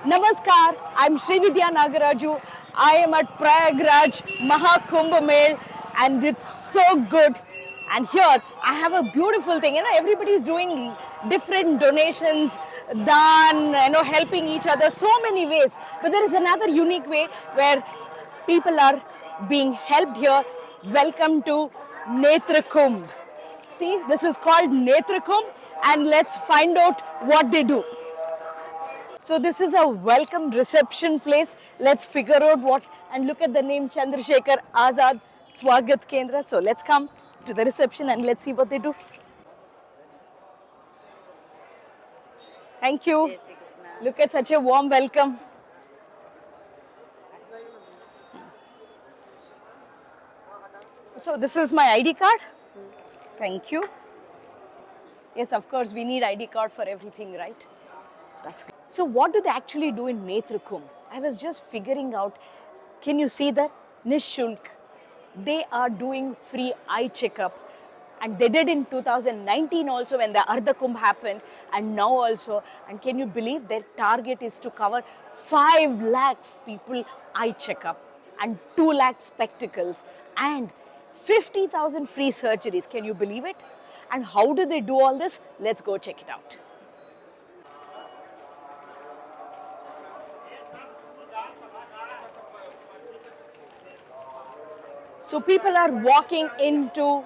Namaskar, I'm Srividya Nagaraju. I am at Prayagraj, Mahakumbh Mela, and it's so good. And here I have a beautiful thing. Everybody is doing different donations, done, helping each other so many ways. But there is another unique way where people are being helped here. Welcome to Netra Kumbh. See, this is called Netra Kumbh, and let's find out what they do. So this is a welcome reception place. Let's figure out what, and look at the name Chandrasekhar Azad Swagat Kendra. So let's come to the reception and let's see what they do. Thank you. Look at such a warm welcome. So this is my ID card. Thank you. Yes, of course, we need ID card for everything, right? That's good. So what do they actually do in Netrakumbh? I was just figuring out, can you see that? Nishulk. They are doing free eye checkup. And they did in 2019 also when the Ardha Kumbh happened, and now also. And can you believe their target is to cover 5 lakhs people eye checkup and 2 lakh spectacles and 50,000 free surgeries. Can you believe it? And how do they do all this? Let's go check it out. So people are walking into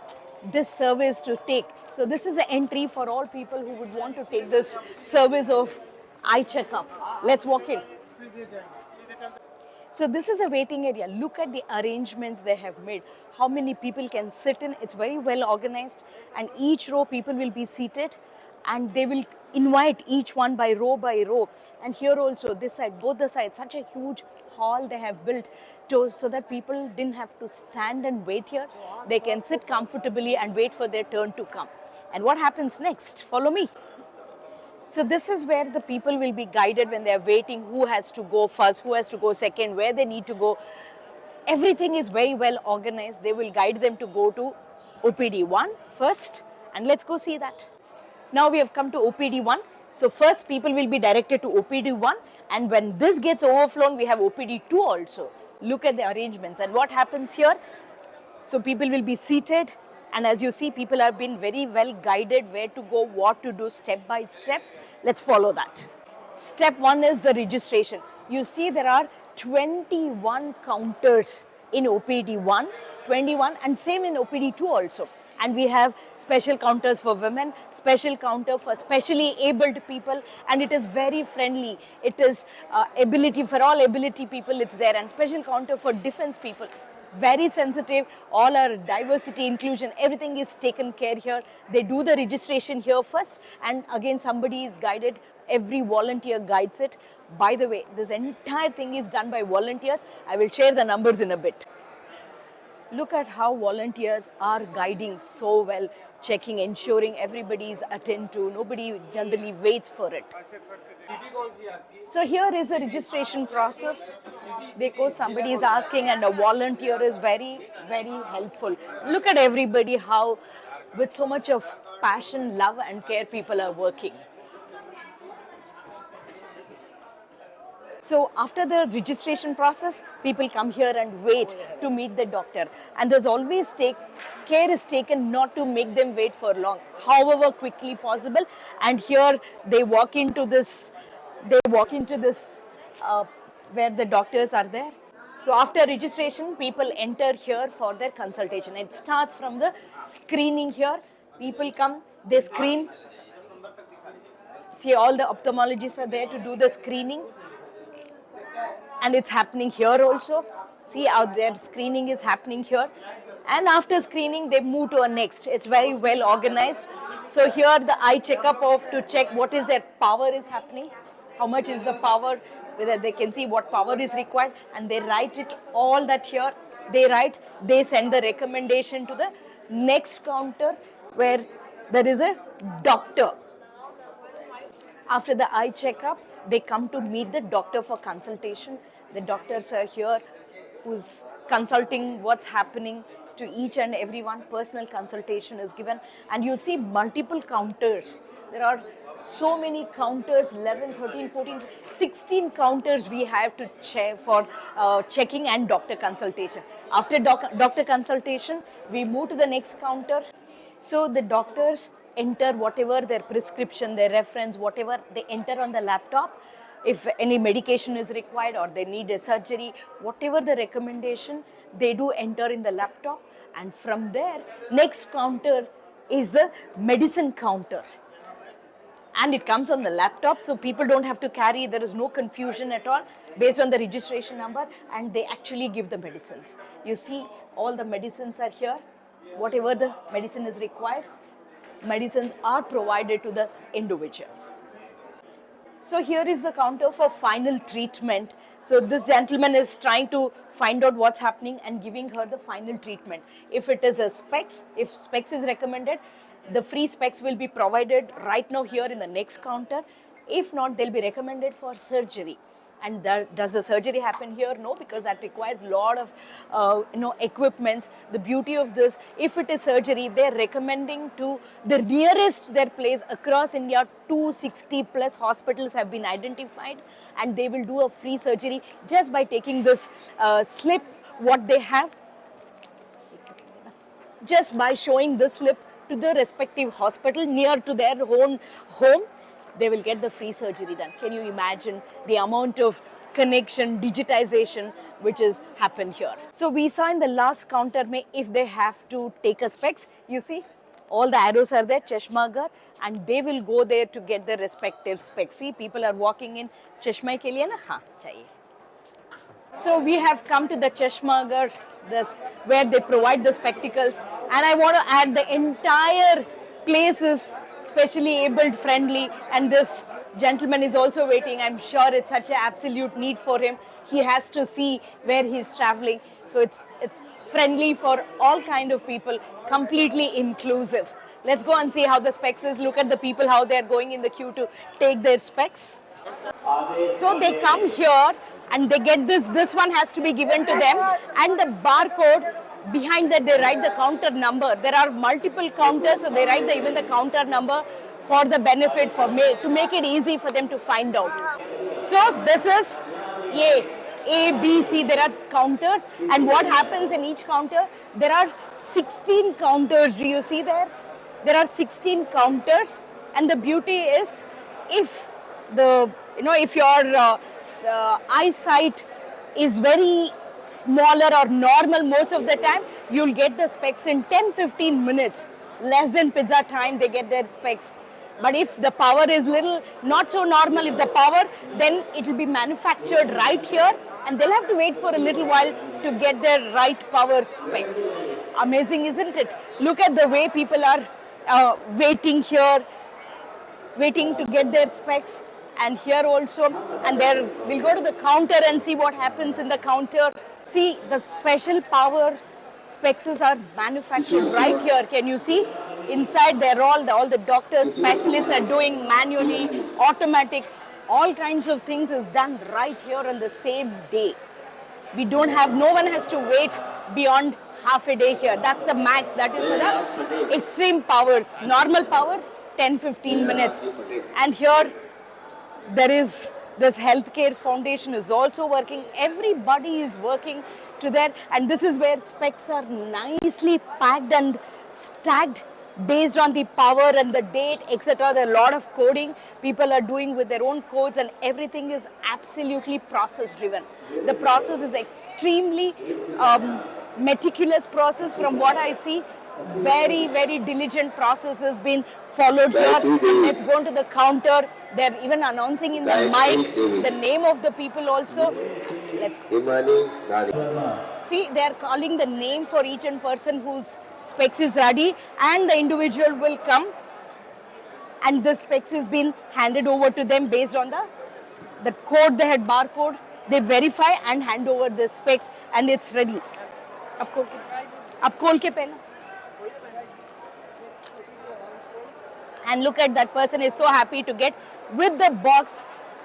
this service to take. So this is the entry for all people who would want to take this service of eye checkup. Let's walk in. So this is the waiting area. Look at the arrangements they have made. How many people can sit in? It's very well organized, and each row people will be seated and they will invite each one by row by row. And here also, this side, both the sides, such a huge hall they have built so that people didn't have to stand and wait here. They can sit comfortably and wait for their turn to come. And what happens next? Follow me. So this is where the people will be guided when they are waiting, who has to go first, who has to go second, where they need to go. Everything is very well organized. They will guide them to go to OPD 1 first, and let's go see that. Now we have come to OPD 1. So first people will be directed to OPD 1, and when this gets overflown, we have OPD 2 also. Look at the arrangements and what happens here. So people will be seated, and as you see, people have been very well guided where to go, what to do step by step. Let's follow that. Step 1 is the registration. You see there are 21 counters in OPD 1, 21, and same in OPD 2 also. And we have special counters for women, special counter for specially abled people, and it is very friendly. It is ability for all ability people, it's there, and special counter for defense people. Very sensitive, all our diversity, inclusion, everything is taken care here. They do the registration here first, and again somebody is guided. Every volunteer guides it. By the way, this entire thing is done by volunteers. I will share the numbers in a bit. Look at how volunteers are guiding so well, checking, ensuring everybody is attended to. Nobody generally waits for it. So here is the registration process. Because somebody is asking and a volunteer is very, very helpful. Look at everybody, how with so much of passion, love and care people are working. So after the registration process, people come here and wait to meet the doctor. And there's always care is taken not to make them wait for long, however quickly possible. And here they walk into this, where the doctors are there. So after registration, people enter here for their consultation. It starts from the screening here. People come, they screen. See, all the ophthalmologists are there to do the screening. And it's happening here also. See how their screening is happening here. And after screening, they move to a next. It's very well organized. So here the eye checkup to check what is their power is happening. How much is the power, whether they can see what power is required. And they write it all that here. They send the recommendation to the next counter where there is a doctor. After the eye checkup, they come to meet the doctor for consultation. The doctors are here who's consulting what's happening to each and everyone. Personal consultation is given. And you see multiple counters. There are So many counters, 11, 13, 14, 16 counters we have to check for checking and doctor consultation. After doctor consultation, we move to the next counter. So the doctors enter whatever their prescription, their reference, whatever they enter on the laptop. If any medication is required or they need a surgery, whatever the recommendation, they do enter in the laptop. And from there, next counter is the medicine counter. And it comes on the laptop, so people don't have to carry, there is no confusion at all based on the registration number, and they actually give the medicines. You see, all the medicines are here. Whatever the medicine is required, medicines are provided to the individuals. So here is the counter for final treatment. So this gentleman is trying to find out what's happening and giving her the final treatment. If it is a specs, if specs is recommended, the free specs will be provided right now here in the next counter. If not, they'll be recommended for surgery. And does the surgery happen here? No, because that requires a lot of equipments. The beauty of this, if it is surgery, they're recommending to the nearest their place across India. 260 plus hospitals have been identified, and they will do a free surgery just by taking this slip what they have, just by showing this slip to the respective hospital near to their own home. They will get the free surgery done. Can you imagine the amount of connection, digitization which is happened here? So we saw in the last counter, if they have to take a specs, you see all the arrows are there, chashmagar, and they will go there to get their respective specs. See, people are walking in, chashma ke liye na, haan, chahiye. So we have come to the chashmagar, where they provide the spectacles, and I want to add the entire place is specially abled friendly, and this gentleman is also waiting. I'm sure it's such an absolute need for him. He has to see where he's traveling. So it's friendly for all kind of people, completely inclusive. Let's go and see how the specs is. Look at the people, how they're going in the queue to take their specs. So they come here and they get this one has to be given to them, and the barcode behind that they write the counter number. There are multiple counters, so they write even the counter number for the benefit, to make it easy for them to find out. So this is A, B, C. There are counters, and what happens in each counter? There are 16 counters. Do you see there? There are 16 counters, and the beauty is, if your eyesight is very smaller or normal, most of the time you'll get the specs in 10-15 minutes, less than pizza time they get their specs. But if the power is little not so normal, if the power, then it will be manufactured right here, and they'll have to wait for a little while to get their right power specs. Amazing, isn't it? Look at the way people are waiting here, waiting to get their specs. And here also, and there we'll go to the counter and see what happens in the counter. See, the special power specs are manufactured right here. Can you see? Inside there all the doctors, specialists are doing manually, automatic, all kinds of things is done right here on the same day. We don't have, no one has to wait beyond half a day here. That's the max. That is for the extreme powers. Normal powers, 10-15 minutes. And here there is this healthcare foundation is also working. Everybody is working to that, and this is where specs are nicely packed and stacked based on the power and the date, etc. There are a lot of coding people are doing with their own codes, and everything is absolutely process driven. The process is extremely meticulous process from what I see. Very, very diligent process has been followed here. Let's go to the counter. They're even announcing in the mic the name of the people also. Let's go. See, they're calling the name for each person whose specs is ready, and the individual will come, and the specs has been handed over to them based on the code. They had barcode. They verify and hand over the specs, and it's ready. Ab khol ke pehna. And look at that person is so happy to get with the box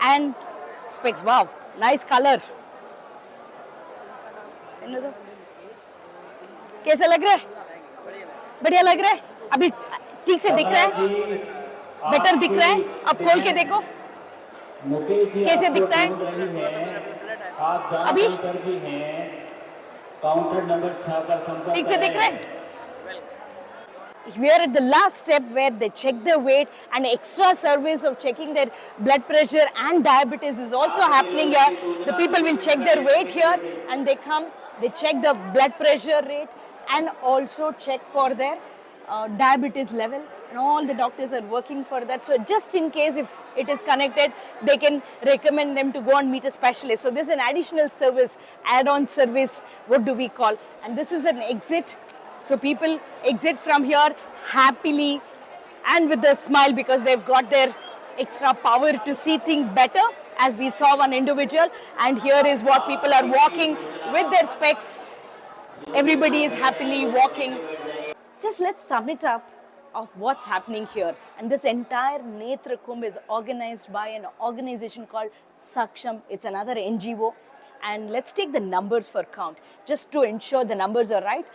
and specs. Wow, nice color. कैसा लग रहा है? बढ़िया लग रहा है? अभी ठीक से दिख रहा है? बेटर दिख रहा है? अब खोल के देखो कैसे दिखता है अभी? काउंटर नंबर 6 पर संपर्क ठीक से दिख रहा है? We are at the last step where they check their weight, and extra service of checking their blood pressure and diabetes is also happening here. The people will check their weight here and they come, they check the blood pressure rate and also check for their diabetes level, and all the doctors are working for that. So just in case if it is connected, they can recommend them to go and meet a specialist. So this is an additional service, add-on service, what do we call? And this is an exit. So people exit from here happily and with a smile because they've got their extra power to see things better, as we saw one individual. And here is what people are walking with their specs. Everybody is happily walking. Just let's sum it up of what's happening here. And this entire Netra Kumbh is organized by an organization called Saksham. It's another NGO. And let's take the numbers for count, just to ensure the numbers are right.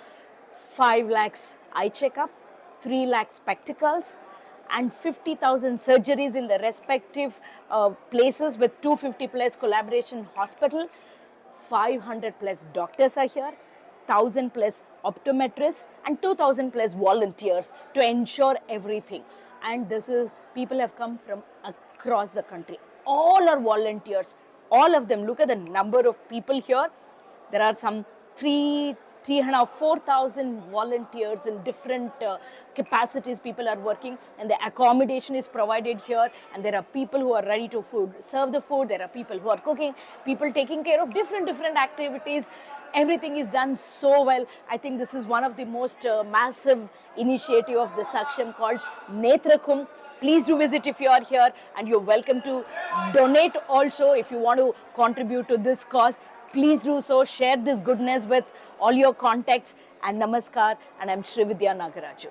5 lakhs eye checkup, 3 lakh spectacles, and 50,000 surgeries in the respective places with 250 plus collaboration hospital. 500 plus doctors are here, 1,000 plus optometrists, and 2,000 plus volunteers to ensure everything. And this is, people have come from across the country. All are volunteers, all of them. Look at the number of people here. There are some 4,000 volunteers in different capacities. People are working, and the accommodation is provided here, and there are people who are ready to serve the food. There are people who are cooking, people taking care of different activities. Everything is done so well. I think this is one of the most massive initiative of the Saksham called Netrakumbh. Please do visit if you are here, and you're welcome to donate also if you want to contribute to this cause. Please do so. Share this goodness with all your contacts. And namaskar. And I'm Srividya Nagaraju.